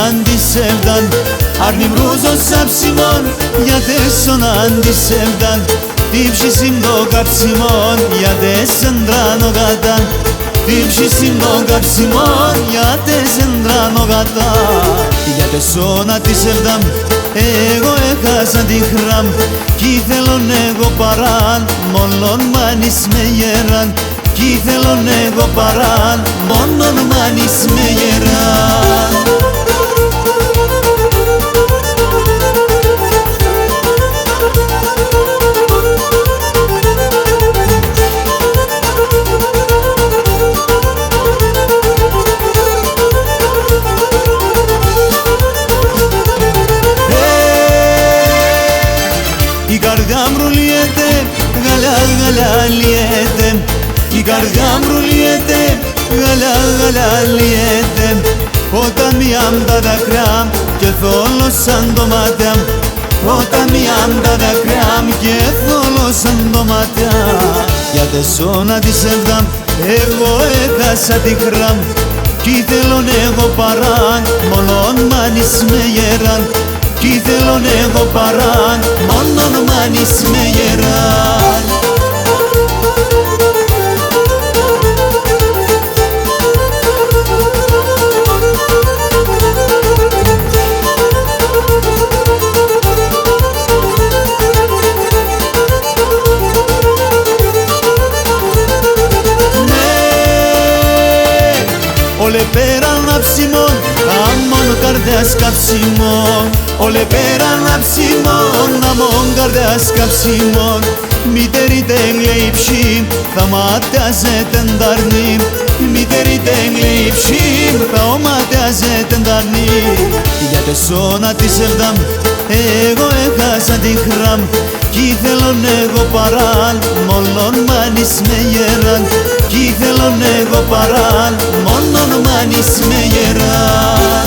αντισεύδαν Άρνη βρούζο σαψιμόν γιατί σον αντισεύδαν Τύψη το καψιμόν γιατί σεντράνο κατάν Τύψη το καψιμόν γιατί σεντράνο κατάν Γιατί σον αντισεύδαν εγώ έχασα τη χράμ Κι θέλον εγώ παράν μόνον μάνεις με γεράν Κι θέλον εγώ παράν μόνον μάνεις με γεράν Η καρδιά μου ρουλιέται, γαλιά γαλιά λιέται Η καρδιά μου ρουλιέται, γαλιά γαλιά λιέται Όταν μιαμ τα δάκρυα και θόλωσαν το μάτια Όταν μιαμ τα δάκρυα και θόλωσαν το μάτια Για τεσσόνα της εβδάμ εγώ έχασα τη χράμ Κι θέλον εγώ παράν μόνον μάνεις με γεράν Κι θέλον εγώ παράν μόνον μάνεις με γεράν Όλε πέραν αψιμόν, αμόν καρδιάς καψιμόν Όλε πέραν αψιμόν, αμόν καρδιάς καψιμόν Μητερή τεγλέιψη, θα ματιάζεται ενταρνή Μητερή τεγλέιψη, θα οματιάζεται ενταρνή Για τεσσόνα της εβδάμ, εγώ έχασα τη χράμ Κι θέλον εγώ παράν, μόνον μάνεις με γεράν Κι θέλον εγώ παράν, μόνον μάνεις με γεράν